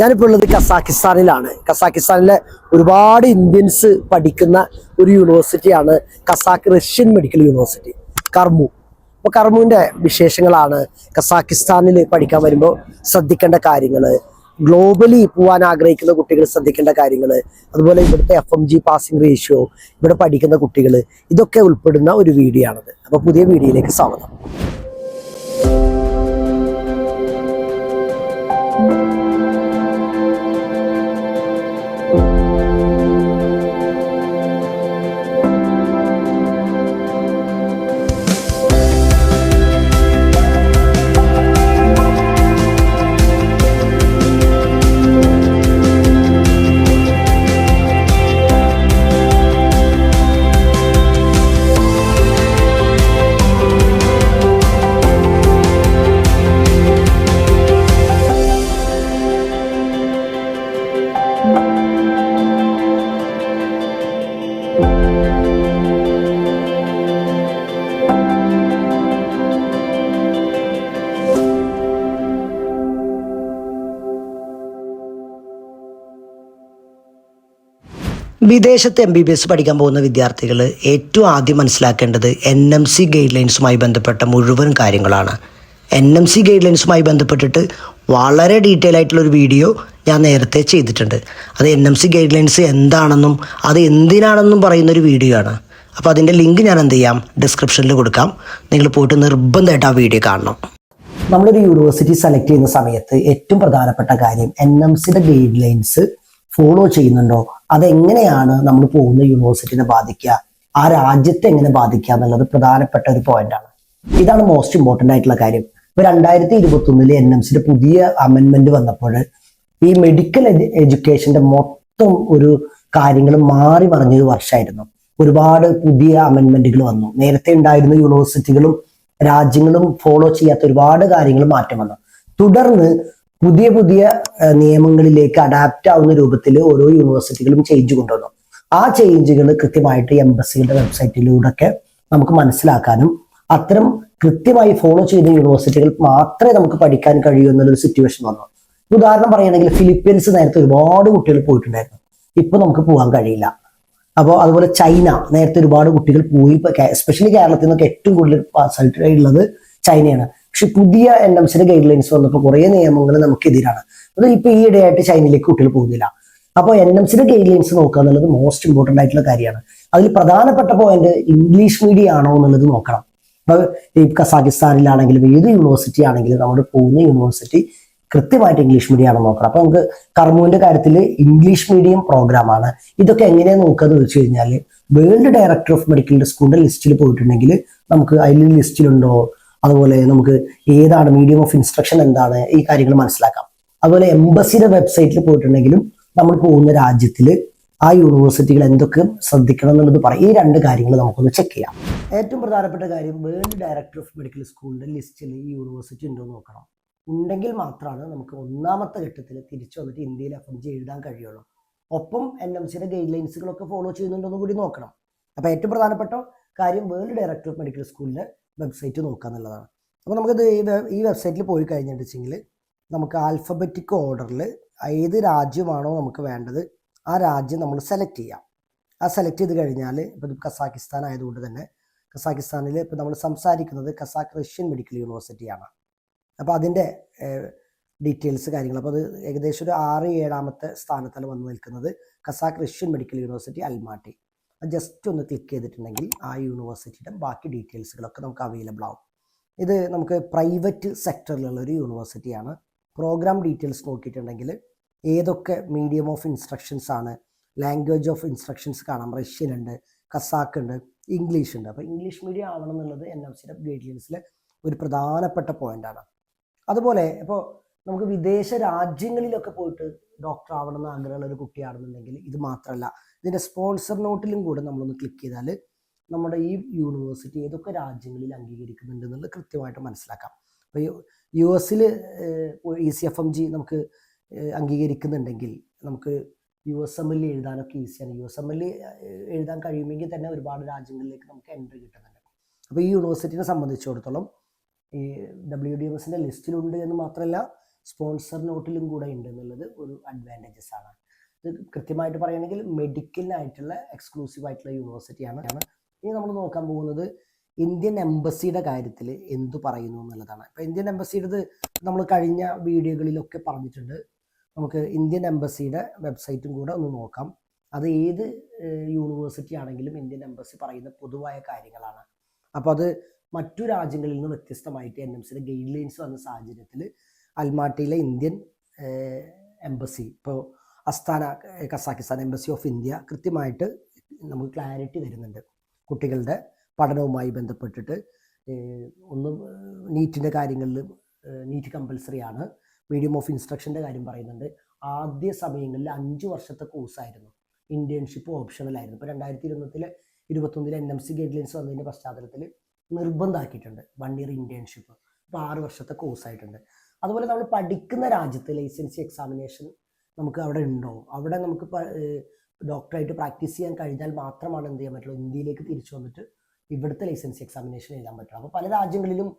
ഞാനിപ്പോൾ ഉള്ളത് കസാക്കിസ്ഥാനിലാണ്. കസാക്കിസ്ഥാനിലെ ഒരുപാട് ഇന്ത്യൻസ് പഠിക്കുന്ന ഒരു യൂണിവേഴ്സിറ്റിയാണ് കസാക്ക് റഷ്യൻ മെഡിക്കൽ യൂണിവേഴ്സിറ്റി, കർമു. അപ്പോൾ കർമുവിൻ്റെ വിശേഷങ്ങളാണ്, കസാക്കിസ്ഥാനിൽ പഠിക്കാൻ വരുമ്പോൾ ശ്രദ്ധിക്കേണ്ട കാര്യങ്ങൾ, ഗ്ലോബലി പോകാൻ ആഗ്രഹിക്കുന്ന കുട്ടികൾ ശ്രദ്ധിക്കേണ്ട കാര്യങ്ങൾ, അതുപോലെ ഇവിടുത്തെ FMG പാസിംഗ് റേഷ്യോ, ഇവിടെ പഠിക്കുന്ന കുട്ടികൾ, ഇതൊക്കെ ഉൾപ്പെടുന്ന ഒരു വീഡിയോ ആണത്. അപ്പോൾ പുതിയ വീഡിയോയിലേക്ക് സ്വാഗതം. വിദേശത്ത് MBBS പഠിക്കാൻ പോകുന്ന വിദ്യാർത്ഥികൾ ഏറ്റവും ആദ്യം മനസ്സിലാക്കേണ്ടത് NMC ഗൈഡ് ലൈൻസുമായി ബന്ധപ്പെട്ട മുഴുവൻ കാര്യങ്ങളാണ്. NMC ഗൈഡ് ലൈൻസുമായി ബന്ധപ്പെട്ടിട്ട് വളരെ ഡീറ്റെയിൽ ആയിട്ടുള്ളൊരു വീഡിയോ ഞാൻ നേരത്തെ ചെയ്തിട്ടുണ്ട്. അത് NMC ഗൈഡ് ലൈൻസ് എന്താണെന്നും അത് എന്തിനാണെന്നും പറയുന്നൊരു വീഡിയോ ആണ്. അപ്പോൾ അതിൻ്റെ ലിങ്ക് ഞാൻ എന്ത് ചെയ്യാം, ഡിസ്ക്രിപ്ഷനിൽ കൊടുക്കാം. നിങ്ങൾ പോയിട്ട് നിർബന്ധമായിട്ട് ആ വീഡിയോ കാണണം. നമ്മളൊരു യൂണിവേഴ്സിറ്റി സെലക്ട് ചെയ്യുന്ന സമയത്ത് ഏറ്റവും പ്രധാനപ്പെട്ട കാര്യം NMCയുടെ ഗൈഡ് ലൈൻസ് ഫോളോ ചെയ്യുന്നുണ്ടോ, അതെങ്ങനെയാണ് നമ്മൾ പോകുന്ന യൂണിവേഴ്സിറ്റിനെ ബാധിക്കുക, ആ രാജ്യത്തെ എങ്ങനെ ബാധിക്കുക എന്നുള്ളത് പ്രധാനപ്പെട്ട ഒരു പോയിന്റാണ്. ഇതാണ് മോസ്റ്റ് ഇമ്പോർട്ടൻ്റ് ആയിട്ടുള്ള കാര്യം. ഇപ്പോൾ 2021 NMCയുടെ പുതിയ അമെൻമെന്റ് വന്നപ്പോൾ ഈ മെഡിക്കൽ എഡ്യൂക്കേഷന്റെ മൊത്തം ഒരു കാര്യങ്ങൾ മാറി മറിഞ്ഞൊരു വർഷമായിരുന്നു. ഒരുപാട് പുതിയ അമെൻമെന്റുകൾ വന്നു. നേരത്തെ ഉണ്ടായിരുന്ന യൂണിവേഴ്സിറ്റികളും രാജ്യങ്ങളും ഫോളോ ചെയ്യാത്ത ഒരുപാട് കാര്യങ്ങൾ മാറ്റം വന്നു. തുടർന്ന് പുതിയ പുതിയ നിയമങ്ങളിലേക്ക് അഡാപ്റ്റ് ആവുന്ന രൂപത്തിൽ ഓരോ യൂണിവേഴ്സിറ്റികളും ചേഞ്ച് കൊണ്ടുവന്നു. ആ ചേഞ്ചുകൾ കൃത്യമായിട്ട് എംബസിയുടെ വെബ്സൈറ്റിലൂടെയൊക്കെ നമുക്ക് മനസ്സിലാക്കാനും അത്തരം കൃത്യമായി ഫോളോ ചെയ്ത യൂണിവേഴ്സിറ്റികൾ മാത്രമേ നമുക്ക് പഠിക്കാൻ കഴിയൂ എന്നുള്ളൊരു സിറ്റുവേഷൻ വന്നു. ഉദാഹരണം പറയുകയാണെങ്കിൽ ഫിലിപ്പീൻസ് നേരത്തെ ഒരുപാട് കുട്ടികൾ പോയിട്ടുണ്ടായിരുന്നു, ഇപ്പൊ നമുക്ക് പോകാൻ കഴിയില്ല. അപ്പോൾ അതുപോലെ ചൈന നേരത്തെ ഒരുപാട് കുട്ടികൾ പോയി, എസ്പെഷ്യലി കേരളത്തിൽ നിന്നൊക്കെ ഏറ്റവും കൂടുതൽ റിസൾട്ട് ഉള്ളത് ചൈനയാണ്. പക്ഷെ പുതിയ NMCയുടെ ഗൈഡ് ലൈൻസ് വന്നപ്പോൾ കുറേ നിയമങ്ങൾ നമുക്കെതിരാണ്. അത് ഇപ്പൊ ഈ ഇടയായിട്ട് ചൈനയിലേക്ക് കുട്ടികൾ പോകുന്നില്ല. അപ്പോൾ NMCയുടെ ഗൈഡ് ലൈൻസ് നോക്കുക എന്നുള്ളത് മോസ്റ്റ് ഇമ്പോർട്ടൻ്റ് ആയിട്ടുള്ള കാര്യമാണ്. അതിൽ പ്രധാനപ്പെട്ട പോയിന്റ് ഇംഗ്ലീഷ് മീഡിയം ആണോ എന്നുള്ളത് നോക്കണം. അപ്പൊ ഈ കസാഖിസ്ഥാനിലാണെങ്കിലും ഏത് യൂണിവേഴ്സിറ്റി ആണെങ്കിലും നമ്മൾ പോകുന്ന യൂണിവേഴ്സിറ്റി കൃത്യമായിട്ട് ഇംഗ്ലീഷ് മീഡിയം ആണെന്ന് നോക്കണം. അപ്പൊ നമുക്ക് കർമുവിന്റെ കാര്യത്തിൽ ഇംഗ്ലീഷ് മീഡിയം പ്രോഗ്രാമാണ്. ഇതൊക്കെ എങ്ങനെയാണ് നോക്കുക വെച്ച് കഴിഞ്ഞാൽ വേൾഡ് ഡയറക്ടർ ഓഫ് മെഡിക്കൽ സ്കൂളിന്റെ ലിസ്റ്റിൽ പോയിട്ടുണ്ടെങ്കിൽ നമുക്ക് അതിൽ ലിസ്റ്റിലുണ്ടോ, അതുപോലെ നമുക്ക് ഏതാണ് മീഡിയം ഓഫ് ഇൻസ്ട്രക്ഷൻ എന്താണ്, ഈ കാര്യങ്ങൾ മനസ്സിലാക്കാം. അതുപോലെ എംബസിയുടെ വെബ്സൈറ്റിൽ പോയിട്ടുണ്ടെങ്കിലും നമ്മൾ പോകുന്ന രാജ്യത്തിൽ ആ യൂണിവേഴ്സിറ്റികൾ എന്തൊക്കെ ശ്രദ്ധിക്കണം എന്നുള്ളത് പറയും. ഈ രണ്ട് കാര്യങ്ങൾ നമുക്കൊന്ന് ചെക്ക് ചെയ്യാം. ഏറ്റവും പ്രധാനപ്പെട്ട കാര്യം വേൾഡ് ഡയറക്ടർ ഓഫ് മെഡിക്കൽ സ്കൂളിന്റെ ലിസ്റ്റിൽ ഈ യൂണിവേഴ്സിറ്റി ഉണ്ടോ എന്ന് നോക്കണം. ഉണ്ടെങ്കിൽ മാത്രമാണ് നമുക്ക് ഒന്നാമത്തെ ഘട്ടത്തിൽ തിരിച്ചു വന്നിട്ട് ഇന്ത്യയിൽ FMG എഴുതാൻ കഴിയുള്ളൂ. ഒപ്പം NMCയുടെ ഗൈഡ് ലൈൻസുകളൊക്കെ ഫോളോ ചെയ്യുന്നുണ്ടോ കൂടി നോക്കണം. അപ്പോൾ ഏറ്റവും പ്രധാനപ്പെട്ട കാര്യം വേൾഡ് ഡയറക്ടർ ഓഫ് മെഡിക്കൽ സ്കൂളിന്റെ വെബ്സൈറ്റ് നോക്കുക എന്നുള്ളതാണ്. അപ്പോൾ നമുക്കിത് ഈ വെബ്സൈറ്റിൽ പോയി കഴിഞ്ഞിട്ടുണ്ടെങ്കിൽ നമുക്ക് ആൽഫബറ്റിക് ഓർഡറിൽ ഏത് രാജ്യമാണോ നമുക്ക് വേണ്ടത് ആ രാജ്യം നമ്മൾ സെലക്ട് ചെയ്യാം. ആ സെലക്ട് ചെയ്ത് കഴിഞ്ഞാൽ ഇപ്പോൾ കസാക്കിസ്ഥാൻ ആയതുകൊണ്ട് തന്നെ കസാക്കിസ്ഥാനിൽ ഇപ്പോൾ നമ്മൾ സംസാരിക്കുന്നത് കസാക്ക് റഷ്യൻ മെഡിക്കൽ യൂണിവേഴ്സിറ്റിയാണ്. അപ്പോൾ അതിൻ്റെ ഡീറ്റെയിൽസ് കാര്യങ്ങൾ, അപ്പോൾ അത് ഏകദേശം ഒരു 6-7ാമത്തെ സ്ഥാനത്താണ് വന്ന് നിൽക്കുന്നത് Kazakh Russian medical university Almatti. Just ഒന്ന് ക്ലിക്ക് ചെയ്തിട്ടുണ്ടെങ്കിൽ ആ യൂണിവേഴ്സിറ്റിയുടെ ബാക്കി ഡീറ്റെയിൽസുകളൊക്കെ നമുക്ക് അവൈലബിൾ ആവും. ഇത് നമുക്ക് പ്രൈവറ്റ് സെക്ടറിലുള്ള ഒരു യൂണിവേഴ്സിറ്റിയാണ്. പ്രോഗ്രാം ഡീറ്റെയിൽസ് നോക്കിയിട്ടുണ്ടെങ്കിൽ ഏതൊക്കെ മീഡിയം ഓഫ് ഇൻസ്ട്രക്ഷൻസ് ആണ്, ലാംഗ്വേജ് ഓഫ് ഇൻസ്ട്രക്ഷൻസ് കാണാം. റഷ്യൻ ഉണ്ട്, കസാക്ക് ഉണ്ട്, ഇംഗ്ലീഷ് ഉണ്ട്. അപ്പോൾ ഇംഗ്ലീഷ് മീഡിയം ആവണം എന്നുള്ളത് NMCയുടെ ഗൈഡ് ലൈൻസിലെ ഒരു പ്രധാനപ്പെട്ട പോയിന്റാണ്. അതുപോലെ ഇപ്പോൾ നമുക്ക് വിദേശ രാജ്യങ്ങളിലൊക്കെ പോയിട്ട് ഡോക്ടർ ആവണമെന്ന് ആഗ്രഹമുള്ള ഒരു കുട്ടിയാണെന്നുണ്ടെങ്കിൽ ഇത് മാത്രമല്ല, ഇതിൻ്റെ സ്പോൺസർ നോട്ടിലും കൂടെ നമ്മളൊന്ന് ക്ലിക്ക് ചെയ്താൽ നമ്മുടെ ഈ യൂണിവേഴ്സിറ്റി ഏതൊക്കെ രാജ്യങ്ങളിൽ അംഗീകരിക്കുന്നുണ്ട് എന്നുള്ളത് കൃത്യമായിട്ട് മനസ്സിലാക്കാം. അപ്പോൾ US ECFMG നമുക്ക് അംഗീകരിക്കുന്നുണ്ടെങ്കിൽ നമുക്ക് USMLE എഴുതാനൊക്കെ ഈസിയാണ്. USMLE എഴുതാൻ കഴിയുമെങ്കിൽ തന്നെ ഒരുപാട് രാജ്യങ്ങളിലേക്ക് നമുക്ക് എൻട്രി കിട്ടുന്നുണ്ട്. അപ്പോൾ ഈ യൂണിവേഴ്സിറ്റിനെ സംബന്ധിച്ചിടത്തോളം ഈ WDMSന്റെ ലിസ്റ്റിലുണ്ട് എന്ന് മാത്രമല്ല സ്പോൺസർ നോട്ടിലും കൂടെ ഉണ്ട് എന്നുള്ളത് ഒരു അഡ്വാൻറ്റേജസ് ആണ്. ഇത് കൃത്യമായിട്ട് പറയുകയാണെങ്കിൽ മെഡിക്കലിനായിട്ടുള്ള എക്സ്ക്ലൂസീവ് ആയിട്ടുള്ള യൂണിവേഴ്സിറ്റിയാണ്. ഇനി നമ്മൾ നോക്കാൻ പോകുന്നത് ഇന്ത്യൻ എംബസിയുടെ കാര്യത്തിൽ എന്തു പറയുന്നു എന്നുള്ളതാണ്. ഇപ്പോൾ ഇന്ത്യൻ എംബസിയുടേത് നമ്മൾ കഴിഞ്ഞ വീഡിയോകളിലൊക്കെ പറഞ്ഞിട്ടുണ്ട്. നമുക്ക് ഇന്ത്യൻ എംബസിയുടെ വെബ്സൈറ്റും കൂടെ ഒന്ന് നോക്കാം. അത് ഏത് യൂണിവേഴ്സിറ്റി ആണെങ്കിലും ഇന്ത്യൻ എംബസി പറയുന്ന പൊതുവായ കാര്യങ്ങളാണ്. അപ്പോൾ അത് മറ്റു രാജ്യങ്ങളിൽ നിന്ന് വ്യത്യസ്തമായിട്ട് NMCയുടെ ഗൈഡ് ലൈൻസ് വന്ന സാഹചര്യത്തിൽ അൽമാട്ടിയിലെ ഇന്ത്യൻ എംബസി, ഇപ്പോൾ Asthana Kazakhstan embassy of India കൃത്യമായിട്ട് നമുക്ക് ക്ലാരിറ്റി തരുന്നുണ്ട്. കുട്ടികളുടെ പഠനവുമായി ബന്ധപ്പെട്ടിട്ട് ഒന്ന് നീറ്റിൻ്റെ കാര്യങ്ങളിൽ നീറ്റ് കമ്പൽസറി ആണ്. മീഡിയം ഓഫ് ഇൻസ്ട്രക്ഷൻ്റെ കാര്യം പറയുന്നുണ്ട്. ആദ്യ സമയങ്ങളിൽ 5 വർഷത്തെ കോഴ്സായിരുന്നു, ഇൻറ്റേൺഷിപ്പ് ഓപ്ഷണൽ ആയിരുന്നു. ഇപ്പോൾ 2021 NMC ഗൈഡ് ലൈൻസ് വന്നതിൻ്റെ പശ്ചാത്തലത്തിൽ നിർബന്ധമാക്കിയിട്ടുണ്ട് 1 ഇയർ ഇൻറ്റേൺഷിപ്പ്. ഇപ്പോൾ 6 വർഷത്തെ കോഴ്സായിട്ടുണ്ട്. അതുപോലെ നമ്മൾ പഠിക്കുന്ന രാജ്യത്ത് ലൈസൻസി എക്സാമിനേഷൻ നമുക്ക് അവിടെ ഉണ്ടോ, അവിടെ നമുക്ക് ഡോക്ടറായിട്ട് പ്രാക്ടീസ് ചെയ്യാൻ കഴിഞ്ഞാൽ മാത്രമാണ് എന്ത് ചെയ്യാൻ പറ്റുള്ളൂ, ഇന്ത്യയിലേക്ക് തിരിച്ചു വന്നിട്ട് ഇവിടുത്തെ ലൈസൻസി എക്സാമിനേഷൻ എഴുതാൻ പറ്റുള്ളൂ. അപ്പോൾ പല രാജ്യങ്ങളിലും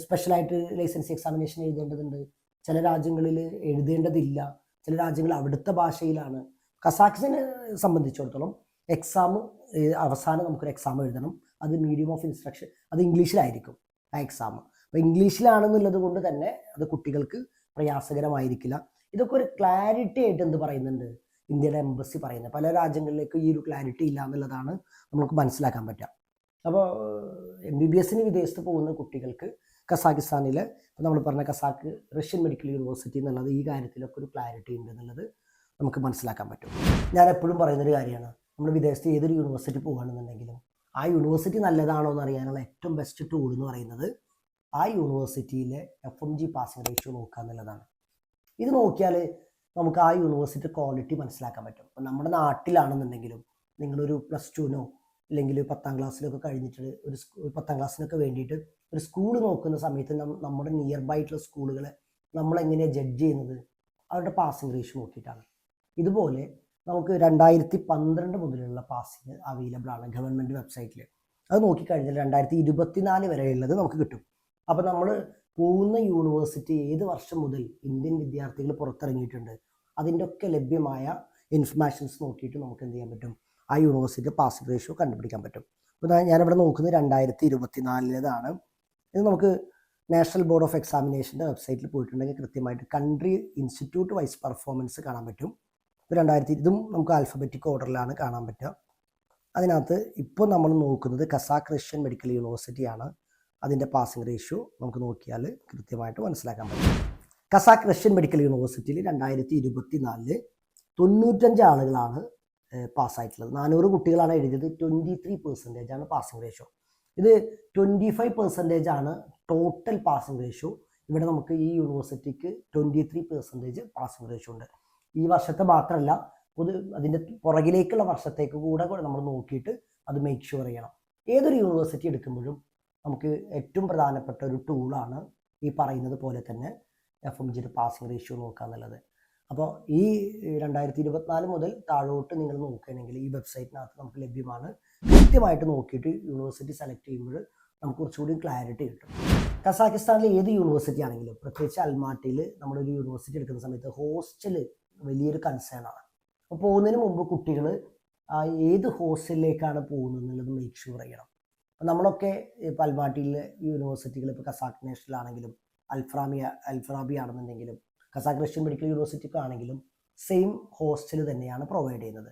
സ്പെഷ്യലായിട്ട് ലൈസൻസി എക്സാമിനേഷൻ എഴുതേണ്ടതുണ്ട്, ചില രാജ്യങ്ങളിൽ എഴുതേണ്ടതില്ല, ചില രാജ്യങ്ങൾ അവിടുത്തെ ഭാഷയിലാണ്. കസാഖിസ്ഥാനെ സംബന്ധിച്ചിടത്തോളം എക്സാം അവസാനം നമുക്കൊരു എക്സാം എഴുതണം. അത് മീഡിയം ഓഫ് ഇൻസ്ട്രക്ഷൻ, അത് ഇംഗ്ലീഷിലായിരിക്കും ആ എക്സാം. അപ്പോൾ ഇംഗ്ലീഷിലാണെന്നുള്ളത് കൊണ്ട് തന്നെ അത് കുട്ടികൾക്ക് പ്രയാസകരമായിരിക്കില്ല. ഇതൊക്കെ ഒരു ക്ലാരിറ്റി ആയിട്ട് എന്ത് പറയുന്നുണ്ട് ഇന്ത്യയുടെ എംബസി പറയുന്നത്. പല രാജ്യങ്ങളിലേക്ക് ഈ ഒരു ക്ലാരിറ്റി ഇല്ല എന്നുള്ളതാണ് നമുക്ക് മനസ്സിലാക്കാൻ പറ്റുക. അപ്പോൾ MBBS വിദേശത്ത് പോകുന്ന കുട്ടികൾക്ക് കസാഖിസ്ഥാനിലെ നമ്മൾ പറഞ്ഞ കസാക്ക് റഷ്യൻ മെഡിക്കൽ യൂണിവേഴ്സിറ്റി എന്നുള്ളത് ഈ കാര്യത്തിലൊക്കെ ഒരു ക്ലാരിറ്റി ഉണ്ട് എന്നുള്ളത് നമുക്ക് മനസ്സിലാക്കാൻ പറ്റും. ഞാൻ എപ്പോഴും പറയുന്നൊരു കാര്യമാണ്, നമ്മൾ വിദേശത്ത് ഏതൊരു യൂണിവേഴ്സിറ്റി പോകുകയാണെന്നുണ്ടെങ്കിലും ആ യൂണിവേഴ്സിറ്റി നല്ലതാണോ എന്ന് അറിയാനുള്ള ഏറ്റവും ബെസ്റ്റ് ടൂൾ എന്ന് പറയുന്നത് ആ യൂണിവേഴ്സിറ്റിയിലെ FMG പാസിംഗ് റേഷ്യോ നോക്കുക എന്നുള്ളതാണ്. ഇത് നോക്കിയാൽ നമുക്ക് ആ യൂണിവേഴ്സിറ്റി ക്വാളിറ്റി മനസ്സിലാക്കാൻ പറ്റും. അപ്പം നമ്മുടെ നാട്ടിലാണെന്നുണ്ടെങ്കിലും നിങ്ങളൊരു +2നോ അല്ലെങ്കിൽ 10ാം ക്ലാസ്സിലൊക്കെ കഴിഞ്ഞിട്ട് ഒരു 10ാം ക്ലാസ്സിനൊക്കെ വേണ്ടിയിട്ട് ഒരു സ്കൂൾ നോക്കുന്ന സമയത്ത് നമ്മുടെ നിയർ ബൈ ആയിട്ടുള്ള സ്കൂളുകളെ നമ്മളെങ്ങനെയാണ് ജഡ്ജ് ചെയ്യുന്നത്, അവരുടെ പാസിംഗ് റേഷ്യോ നോക്കിയിട്ടാണ്. ഇതുപോലെ നമുക്ക് 2012 മുതലുള്ള പാസിംഗ് അവൈലബിൾ ആണ് ഗവൺമെൻറ് വെബ്സൈറ്റിൽ. അത് നോക്കിക്കഴിഞ്ഞാൽ 2024 വരെയുള്ളത് നമുക്ക് കിട്ടും. അപ്പോൾ നമ്മൾ പോകുന്ന യൂണിവേഴ്സിറ്റി ഏത് വർഷം മുതൽ ഇന്ത്യൻ വിദ്യാർത്ഥികൾ പുറത്തിറങ്ങിയിട്ടുണ്ട് അതിൻ്റെ ഒക്കെ ലഭ്യമായ ഇൻഫർമേഷൻസ് നോക്കിയിട്ട് നമുക്ക് എന്ത് ചെയ്യാൻ പറ്റും, ആ യൂണിവേഴ്സിറ്റി പാസിംഗ് റേഷ്യോ കണ്ടുപിടിക്കാൻ പറ്റും. അപ്പോൾ ഞാനിവിടെ നോക്കുന്നത് 2024 ഇത് നമുക്ക് നാഷണൽ ബോർഡ് ഓഫ് എക്സാമിനേഷൻ്റെ വെബ്സൈറ്റിൽ പോയിട്ടുണ്ടെങ്കിൽ കൃത്യമായിട്ട് കൺട്രി ഇൻസ്റ്റിറ്റ്യൂട്ട് വൈസ് പെർഫോമൻസ് കാണാൻ പറ്റും. ഇതും നമുക്ക് ആൽഫബറ്റിക് ഓർഡറിലാണ് കാണാൻ പറ്റുക. അതിനകത്ത് ഇപ്പോൾ നമ്മൾ നോക്കുന്നത് കസാഖ് റഷ്യൻ മെഡിക്കൽ യൂണിവേഴ്സിറ്റിയാണ്. അതിൻ്റെ പാസിംഗ് റേഷ്യോ നമുക്ക് നോക്കിയാൽ കൃത്യമായിട്ട് മനസ്സിലാക്കാൻ പറ്റും. കസാഖ് റഷ്യൻ മെഡിക്കൽ യൂണിവേഴ്സിറ്റിയിൽ 2024 95 ആളുകളാണ് പാസ്സായിട്ടുള്ളത്. 400 കുട്ടികളാണ് എഴുതിയത്. 23% ആണ് പാസിംഗ് റേഷ്യോ. ഇത് 25% ആണ് ടോട്ടൽ പാസിംഗ് റേഷ്യോ. ഇവിടെ നമുക്ക് ഈ യൂണിവേഴ്സിറ്റിക്ക് 23% പാസിംഗ് റേഷ്യോ ഉണ്ട്. ഈ വർഷത്തെ മാത്രമല്ല, അതിൻ്റെ പുറകിലേക്കുള്ള വർഷത്തേക്ക് കൂടെ നമ്മൾ നോക്കിയിട്ട് അത് മേക്ക് ഷുവർ ചെയ്യണം. ഏതൊരു യൂണിവേഴ്സിറ്റി എടുക്കുമ്പോഴും നമുക്ക് ഏറ്റവും പ്രധാനപ്പെട്ട ഒരു ടൂളാണ് ഈ പറയുന്നത് പോലെ തന്നെ FMGയുടെ പാസിംഗ് റേഷ്യോ നോക്കുക എന്നുള്ളത്. അപ്പോൾ ഈ 2024 മുതൽ താഴോട്ട് നിങ്ങൾ നോക്കുകയാണെങ്കിൽ ഈ വെബ്സൈറ്റിനകത്ത് നമുക്ക് ലഭ്യമാണ്. കൃത്യമായിട്ട് നോക്കിയിട്ട് യൂണിവേഴ്സിറ്റി സെലക്ട് ചെയ്യുമ്പോൾ നമുക്ക് കുറച്ചുകൂടി ക്ലാരിറ്റി കിട്ടും. കസാഖിസ്ഥാനിലെ ഏത് യൂണിവേഴ്സിറ്റി ആണെങ്കിലും പ്രത്യേകിച്ച് അൽമാട്ടിയിൽ നമ്മളൊരു യൂണിവേഴ്സിറ്റി എടുക്കുന്ന സമയത്ത് ഹോസ്റ്റൽ വലിയൊരു കൺസേൺ ആണ്. അപ്പോൾ പോകുന്നതിന് മുമ്പ് കുട്ടികൾ ഏത് ഹോസ്റ്റലിലേക്കാണ് പോകുന്നത് എന്നുള്ളത് മേക്ക് ഷുവർ ചെയ്യണം. അപ്പോൾ നമ്മളൊക്കെ ഇപ്പോൾ അൽമാട്ടിയിലെ യൂണിവേഴ്സിറ്റികൾ, ഇപ്പോൾ കസാഖ് നാഷണൽ ആണെങ്കിലും അൽഫറാബി ആണെന്നുണ്ടെങ്കിലും കസാഖ് റഷ്യൻ മെഡിക്കൽ യൂണിവേഴ്സിറ്റിക്ക് ആണെങ്കിലും സെയിം ഹോസ്റ്റൽ തന്നെയാണ് പ്രൊവൈഡ് ചെയ്യുന്നത്.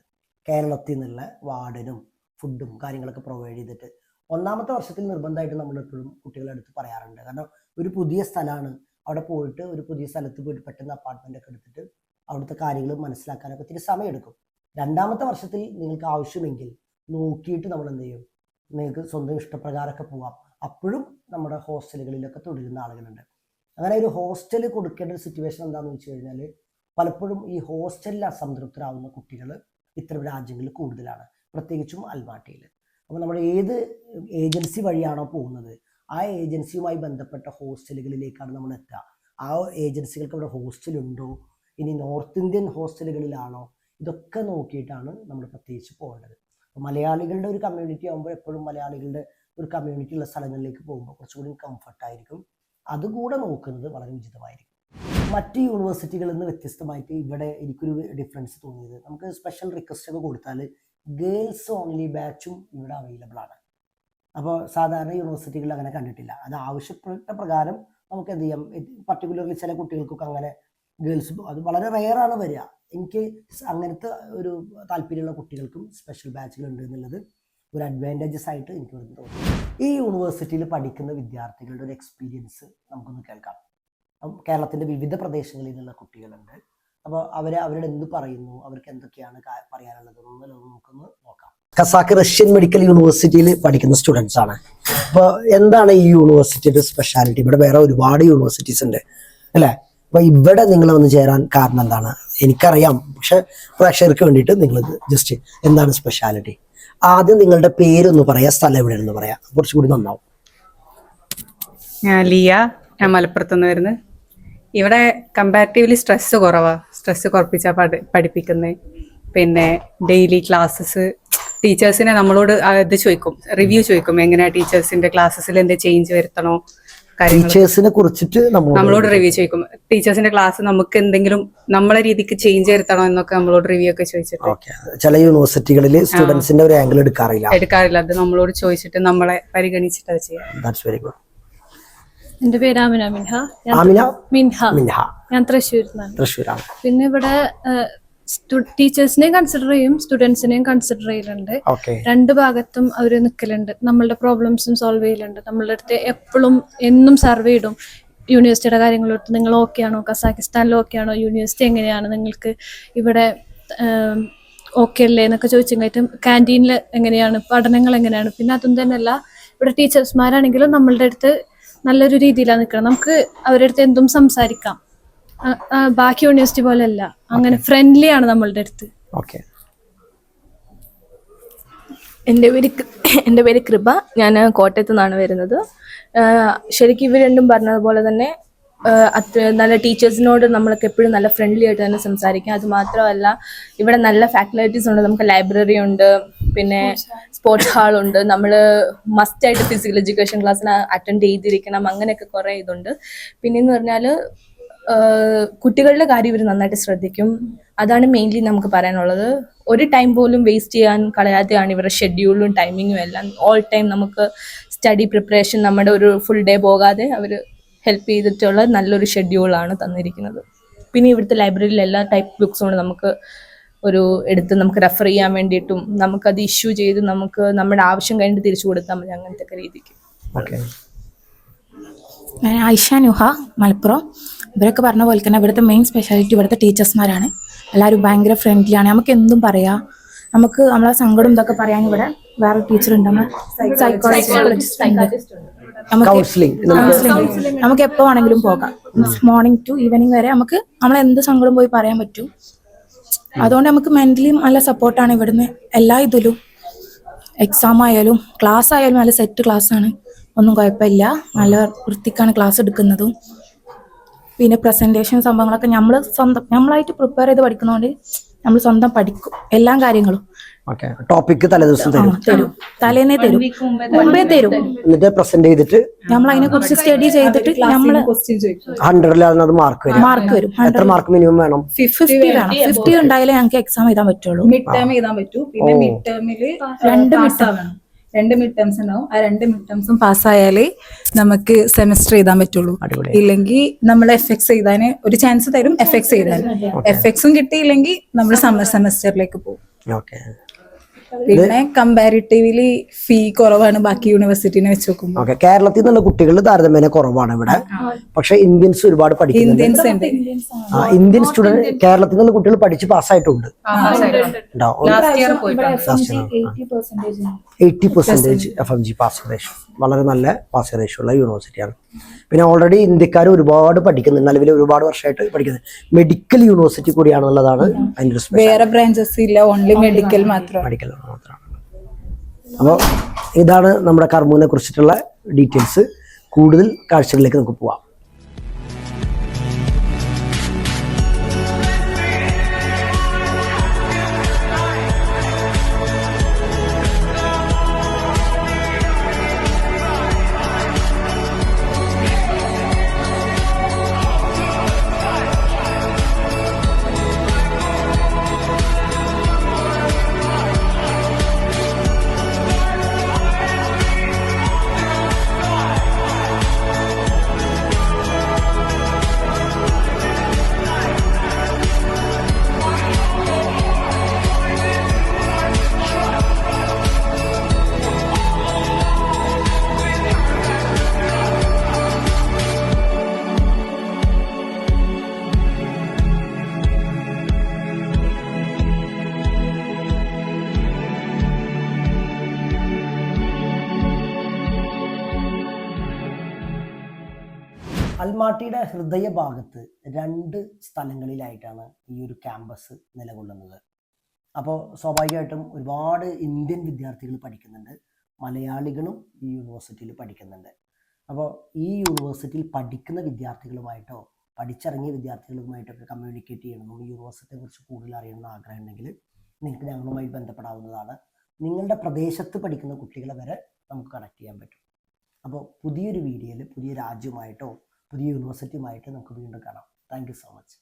കേരളത്തിൽ നിന്നുള്ള വാർഡനും ഫുഡും കാര്യങ്ങളൊക്കെ പ്രൊവൈഡ് ചെയ്തിട്ട് 1ാമത്തെ വർഷത്തിൽ നിർബന്ധമായിട്ട് നമ്മളെപ്പോഴും കുട്ടികളെ അടുത്ത് പറയാറുണ്ട്. കാരണം ഒരു പുതിയ സ്ഥലമാണ്, അവിടെ പോയിട്ട് ഒരു പുതിയ സ്ഥലത്ത് പോയിട്ട് പെട്ടെന്ന് അപ്പാർട്ട്മെൻ്റ് ഒക്കെ എടുത്തിട്ട് അവിടുത്തെ കാര്യങ്ങൾ മനസ്സിലാക്കാനൊക്കെ ഒത്തിരി സമയമെടുക്കും. 2ാമത്തെ വർഷത്തിൽ നിങ്ങൾക്ക് ആവശ്യമെങ്കിൽ നോക്കിയിട്ട് നമ്മൾ എന്ത് ചെയ്യും, നിങ്ങൾക്ക് സ്വന്തം ഇഷ്ടപ്രകാരമൊക്കെ പോവാം. അപ്പോഴും നമ്മുടെ ഹോസ്റ്റലുകളിലൊക്കെ തുടരുന്ന ആളുകളുണ്ട്. അങ്ങനെ ഒരു ഹോസ്റ്റൽ കൊടുക്കേണ്ട ഒരു സിറ്റുവേഷൻ എന്താണെന്ന് വെച്ച് കഴിഞ്ഞാൽ പലപ്പോഴും ഈ ഹോസ്റ്റലിൽ അസംതൃപ്തരാകുന്ന കുട്ടികൾ ഇത്തരം രാജ്യങ്ങളിൽ കൂടുതലാണ്, പ്രത്യേകിച്ചും അൽമാട്ടിയിൽ. അപ്പോൾ നമ്മൾ ഏത് ഏജൻസി വഴിയാണോ പോകുന്നത് ആ ഏജൻസിയുമായി ബന്ധപ്പെട്ട ഹോസ്റ്റലുകളിലേക്കാണ് നമ്മൾ എത്തുക. ആ ഏജൻസികൾക്ക് അവിടെ ഹോസ്റ്റലുണ്ടോ, ഇനി നോർത്ത് ഇന്ത്യൻ ഹോസ്റ്റലുകളിലാണോ, ഇതൊക്കെ നോക്കിയിട്ടാണ് നമ്മൾ പ്രത്യേകിച്ച് പോകേണ്ടത്. അപ്പോൾ മലയാളികളുടെ ഒരു കമ്മ്യൂണിറ്റി ആകുമ്പോൾ എപ്പോഴും മലയാളികളുടെ ഒരു കമ്മ്യൂണിറ്റി ഉള്ള സ്ഥലങ്ങളിലേക്ക് പോകുമ്പോൾ കുറച്ചുകൂടി കംഫർട്ടായിരിക്കും. അതുകൂടെ നോക്കുന്നത് വളരെ ഉചിതമായിരിക്കും. മറ്റ് യൂണിവേഴ്സിറ്റികളിൽ നിന്ന് വ്യത്യസ്തമായിട്ട് ഇവിടെ എനിക്കൊരു ഡിഫറൻസ് തോന്നിയത്, നമുക്ക് സ്പെഷ്യൽ റിക്വസ്റ്റ് ഒക്കെ കൊടുത്താൽ ഗേൾസ് ഓൺലി ബാച്ചും ഇവിടെ അവൈലബിൾ ആണ്. അപ്പോൾ സാധാരണ യൂണിവേഴ്സിറ്റികളിൽ അങ്ങനെ കണ്ടിട്ടില്ല. അത് ആവശ്യപ്പെട്ട പ്രകാരം നമുക്ക് എന്ത് ചെയ്യാം, പർട്ടിക്കുലർലി ചില കുട്ടികൾക്കൊക്കെ അങ്ങനെ ഗേൾസ്, അത് വളരെ റെയറാണ് വരിക. എനിക്ക് അങ്ങനത്തെ ഒരു താല്പര്യമുള്ള കുട്ടികൾക്കും സ്പെഷ്യൽ ബാച്ചുകളുണ്ട് എന്നുള്ളത് ഒരു അഡ്വാൻറ്റേജസ് ആയിട്ട് എനിക്ക് തോന്നുന്നു. ഈ യൂണിവേഴ്സിറ്റിയിൽ പഠിക്കുന്ന വിദ്യാർത്ഥികളുടെ ഒരു എക്സ്പീരിയൻസ് നമുക്കൊന്ന് കേൾക്കാം. കേരളത്തിൻ്റെ വിവിധ പ്രദേശങ്ങളിൽ നിന്നുള്ള കുട്ടികളുണ്ട്. അപ്പോൾ അവരുടെ എന്ത് പറയുന്നു, അവർക്ക് എന്തൊക്കെയാണ് പറയാനുള്ളത് നമുക്കൊന്ന് നോക്കാം. കസാക്ക് റഷ്യൻ മെഡിക്കൽ യൂണിവേഴ്സിറ്റിയിൽ പഠിക്കുന്ന സ്റ്റുഡൻസ് ആണ്. അപ്പോൾ എന്താണ് ഈ യൂണിവേഴ്സിറ്റിയുടെ സ്പെഷ്യാലിറ്റി? ഇവിടെ വേറെ ഒരുപാട് യൂണിവേഴ്സിറ്റീസ് ഉണ്ട് അല്ലേ? അപ്പോൾ ഇവിടെ നിങ്ങൾ വന്ന് ചേരാൻ കാരണം എന്താണ്? എനിക്കറിയാം, പക്ഷെ പ്രേക്ഷകർക്ക് വേണ്ടിയിട്ട് നിങ്ങൾ ജസ്റ്റ് എന്താണ് സ്പെഷ്യാലിറ്റി? ആദ്യം നിങ്ങളുടെ പേരൊന്ന് പറയാം, സ്ഥലം എവിടെയാണെന്ന് പറയാം, കുറച്ചുകൂടി നന്നാവും. ഞാൻ ലിയ, ഞാൻ മലപ്പുറത്തുനിന്ന് വരുന്നത്. ഇവിടെ കമ്പാരിറ്റീവ്ലി സ്ട്രെസ് കുറവാണ്. സ്ട്രെസ് കുറപ്പിച്ചാൽ പഠിപ്പിക്കുന്നത്. പിന്നെ ഡെയിലി ക്ലാസ്സസ്, ടീച്ചേഴ്സിനെ നമ്മളോട് ഇത് ചോദിക്കും, റിവ്യൂ ചോദിക്കും, എങ്ങനെയാ ടീച്ചേഴ്സിന്റെ ക്ലാസ്സസിൽ എന്താ ചേഞ്ച് വരുത്തണോ, ടീച്ചേഴ്സിനെ കുറിച്ചിട്ട് നമ്മളോട് റിവ്യൂ ചോദിക്കും. ടീച്ചേഴ്സിന്റെ ക്ലാസ് നമുക്ക് എന്തെങ്കിലും നമ്മളെ രീതിക്ക് ചേഞ്ച് വരുത്തണോ എന്നൊക്കെ നമ്മളോട് റിവ്യൂ ഒക്കെ ചോദിച്ചിട്ട്. ചില യൂണിവേഴ്സിറ്റികളിൽ സ്റ്റുഡൻസിന്റെ ഒരു ആംഗിൾ എടുക്കാറില്ല. അത് നമ്മളോട് ചോദിച്ചിട്ട് നമ്മളെ പരിഗണിച്ചിട്ട് അത് ചെയ്യാം. That's very good. എന്റെ പേര് ആമിന മിൻഹ. ഞാൻ തൃശ്ശൂരാണ്. പിന്നെ ഇവിടെ ടീച്ചേഴ്സിനെയും കൺസിഡർ ചെയ്യും, സ്റ്റുഡൻസിനെയും കൺസിഡർ ചെയ്യലുണ്ട്. രണ്ട് ഭാഗത്തും അവര് നിൽക്കലുണ്ട്, നമ്മളുടെ പ്രോബ്ലംസും സോൾവ് ചെയ്യലുണ്ട്. നമ്മളുടെ അടുത്ത് എപ്പോഴും എന്നും സർവേ ഇടും യൂണിവേഴ്സിറ്റിയുടെ കാര്യങ്ങളെടുത്ത്. നിങ്ങൾ ഓക്കെ ആണോ, കസാക്കിസ്ഥാനിൽ ഓക്കെ ആണോ, യൂണിവേഴ്സിറ്റി എങ്ങനെയാണ്, നിങ്ങൾക്ക് ഇവിടെ ഓക്കെ അല്ലേ എന്നൊക്കെ ചോദിച്ചെങ്കിലും ക്യാൻറ്റീനിൽ എങ്ങനെയാണ്, പഠനങ്ങൾ എങ്ങനെയാണ്. പിന്നെ അതും തന്നെയല്ല, ഇവിടെ ടീച്ചേഴ്സ്മാരാണെങ്കിലും നമ്മളുടെ അടുത്ത് നല്ലൊരു രീതിയിലാണ് നിൽക്കണം. നമുക്ക് അവരുടെ അടുത്ത് എന്തും സംസാരിക്കാം. ബാക്കി യൂണിവേഴ്സിറ്റി പോലെ അല്ല, അങ്ങനെ ഫ്രണ്ട്ലി ആണ് നമ്മളുടെ അടുത്ത്. എൻ്റെ പേര് കൃപ. ഞാൻ കോട്ടയത്തു നിന്നാണ് വരുന്നത്. ശരിക്കും ഇവർ രണ്ടും പറഞ്ഞതുപോലെ തന്നെ നല്ല ടീച്ചേഴ്സിനോട് നമ്മളൊക്കെ എപ്പോഴും നല്ല ഫ്രണ്ട്ലി ആയിട്ട് തന്നെ സംസാരിക്കാം. അത് മാത്രമല്ല ഇവിടെ നല്ല ഫാക്കൽറ്റീസ് ഉണ്ട്. നമുക്ക് ലൈബ്രറി ഉണ്ട്, പിന്നെ സ്പോർട്സ് ഹാൾ ഉണ്ട്. നമ്മൾ മസ്റ്റായിട്ട് ഫിസിക്കൽ എഡ്യൂക്കേഷൻ ക്ലാസ്സിന് അറ്റൻഡ് ചെയ്തിരിക്കണം. അങ്ങനെയൊക്കെ കുറേ ഇതുണ്ട്. പിന്നെയെന്ന് പറഞ്ഞാൽ കുട്ടികളുടെ കാര്യം ഇവർ നന്നായിട്ട് ശ്രദ്ധിക്കും. അതാണ് മെയിൻലി നമുക്ക് പറയാനുള്ളത്. ഒരു ടൈം പോലും വേസ്റ്റ് ചെയ്യാൻ കളയാതെയാണ് ഇവരുടെ ഷെഡ്യൂളും ടൈമിങ്ങും എല്ലാം. ഓൾ ടൈം നമുക്ക് സ്റ്റഡി പ്രിപ്പറേഷൻ, നമ്മുടെ ഒരു ഫുൾ ഡേ പോകാതെ അവർ ഹെൽപ്പ് ചെയ്തിട്ടുള്ള നല്ലൊരു ഷെഡ്യൂളാണ് തന്നിരിക്കുന്നത്. പിന്നെ ഇവിടുത്തെ ലൈബ്രറിയിൽ എല്ലാ ടൈപ്പ് ബുക്സും നമുക്ക് ഒരു എടുത്ത് നമുക്ക് റെഫർ ചെയ്യാൻ വേണ്ടിയിട്ടും നമുക്കത് ഇഷ്യൂ ചെയ്ത് നമുക്ക് നമ്മുടെ ആവശ്യം കഴിഞ്ഞിട്ട് തിരിച്ചു കൊടുത്താൽ മതി, അങ്ങനത്തെ ഒക്കെ രീതിക്ക്. ഞാൻ ആയിഷ നുഹ, മലപ്പുറം. ഇവരൊക്കെ പറഞ്ഞ പോലെ തന്നെ ഇവിടുത്തെ മെയിൻ സ്പെഷ്യാലിറ്റി ഇവിടുത്തെ ടീച്ചേഴ്സ്മാരാണ്. എല്ലാവരും ഭയങ്കര ഫ്രണ്ട്ലിയാണ്. നമുക്ക് എന്തും പറയാം. നമുക്ക് നമ്മളെ സങ്കടം ഇതൊക്കെ പറയാൻ ഇവിടെ വേറെ ടീച്ചർ ഉണ്ട്, സൈക്കോളജിസ്റ്റ് ഉണ്ട്. നമുക്ക് എപ്പോ വേണമെങ്കിലും പോകാം. മോർണിംഗ് ടു ഈവനിങ് വരെ നമുക്ക് നമ്മളെ എന്ത് സങ്കടം പോയി പറയാൻ പറ്റും. അതുകൊണ്ട് നമുക്ക് മെന്റലി നല്ല സപ്പോർട്ടാണ് ഇവിടുന്ന്. എല്ലാ ഇതിലും എക്സാം ആയാലും ക്ലാസ് ആയാലും നല്ല സെറ്റ് ക്ലാസ് ആണ്, ഒന്നും കുഴപ്പമില്ല. നല്ല വൃത്തിക്കാണ് ക്ലാസ് എടുക്കുന്നതും. പിന്നെ പ്രസന്റേഷൻ സംഭവങ്ങളൊക്കെ നമ്മളായിട്ട് പ്രിപ്പയർ ചെയ്ത് പഠിക്കുന്നതുകൊണ്ട് നമ്മൾ സ്വന്തം പഠിക്കും എല്ലാ കാര്യങ്ങളും. ടോപ്പിക് തലേദിവസം തരും, തലേന്നേ തരും, മുമ്പേ തരും. എന്നിട്ട് പ്രസന്റ് ചെയ്തിട്ട് നമ്മൾ അതിനെ കുറിച്ച് സ്റ്റഡി ചെയ്തിട്ട് നമ്മള് 100 മാർക്ക് വരും. എത്ര മാർക്ക് മിനിമം വേണം? 50 വേണം. 50 ഉണ്ടായാലേ ഞങ്ങൾക്ക് എക്സാം എഴുതാൻ പറ്റുള്ളൂ. മിഡ് ടേം എഴുതാൻ പറ്റൂ. പിന്നെ മിഡ് ടേമില് 2 മിഡ് ടേംസ് ഉണ്ടാവും. ആ 2 മിഡ് ടേംസും പാസ്സായാലേ നമുക്ക് സെമസ്റ്റർ എഴുതാൻ പറ്റുള്ളൂ. ഇല്ലെങ്കിൽ നമ്മൾ FX എഴുതാൻ ഒരു ചാൻസ് തരും. FX എഴുതാൻ FXും കിട്ടിയില്ലെങ്കിൽ നമ്മൾ സമ്മർ സെമസ്റ്ററിലേക്ക് പോകും. പിന്നെ കമ്പാരിറ്റീവ്ലി ഫീ കുറവാണ് ബാക്കി യൂണിവേഴ്സിറ്റിനെ വെച്ച് നോക്കുമ്പോൾ. കേരളത്തിൽ നിന്നുള്ള കുട്ടികൾ താരതമ്യേന കുറവാണ് ഇവിടെ. പക്ഷെ ഇന്ത്യൻസ് ഒരുപാട് പഠിക്കുന്നുണ്ട്. ഇന്ത്യൻ സ്റ്റുഡന്റ് കേരളത്തിൽ നിന്നുള്ള കുട്ടികൾ പഠിച്ച് പാസ്സായിട്ടുണ്ട്. 80% FMG പാസ് റേഷ്യോ, വളരെ നല്ല പാസ് റേഷ്യോ ഉള്ള യൂണിവേഴ്സിറ്റിയാണ്. പിന്നെ ഓൾറെഡി ഇന്ത്യക്കാർ ഒരുപാട് പഠിക്കുന്നുണ്ട്, നിലവിൽ ഒരുപാട് വർഷമായിട്ട് പഠിക്കുന്നത്. മെഡിക്കൽ യൂണിവേഴ്സിറ്റി കൂടിയാണെന്നുള്ളതാണ് അതിൻ്റെ വേറെ ബ്രാഞ്ചസ് ഇല്ല, ഓൺലി മെഡിക്കൽ മാത്രമാണ്. അപ്പോൾ ഇതാണ് നമ്മുടെ കർമ്മൂനെ കുറിച്ചിട്ടുള്ള ഡീറ്റെയിൽസ്. കൂടുതൽ കാഴ്ചകളിലേക്ക് നമുക്ക് പോവാം. കൊണ്ടോട്ടി ഹൃദയഭാഗത്ത് 2 സ്ഥലങ്ങളിലായിട്ടാണ് ഈ ഒരു ക്യാമ്പസ് നിലകൊള്ളുന്നത്. അപ്പോൾ സ്വാഭാവികമായിട്ടും ഒരുപാട് ഇന്ത്യൻ വിദ്യാർത്ഥികൾ പഠിക്കുന്നുണ്ട്, മലയാളികളും ഈ യൂണിവേഴ്സിറ്റിയിൽ പഠിക്കുന്നുണ്ട്. അപ്പോൾ ഈ യൂണിവേഴ്സിറ്റിയിൽ പഠിക്കുന്ന വിദ്യാർത്ഥികളുമായിട്ടോ പഠിച്ചിറങ്ങിയ വിദ്യാർത്ഥികളുമായിട്ടൊക്കെ കമ്മ്യൂണിക്കേറ്റ് ചെയ്യണമെന്നും ഈ യൂണിവേഴ്സിറ്റിയെ കുറിച്ച് കൂടുതൽ അറിയണമെന്ന് ആഗ്രഹം ഉണ്ടെങ്കിൽ നിങ്ങൾക്ക് ഞങ്ങളുമായി ബന്ധപ്പെടാവുന്നതാണ്. നിങ്ങളുടെ പ്രദേശത്ത് പഠിക്കുന്ന കുട്ടികളെ വരെ നമുക്ക് കണക്ട് ചെയ്യാൻ പറ്റും. അപ്പോൾ പുതിയൊരു വീഡിയോയിൽ പുതിയ രാജ്യമായിട്ടോ പുതിയ യൂണിവേഴ്സിറ്റിയുമായിട്ട് നമുക്ക് വീണ്ടും കാണാം. Thank you so much.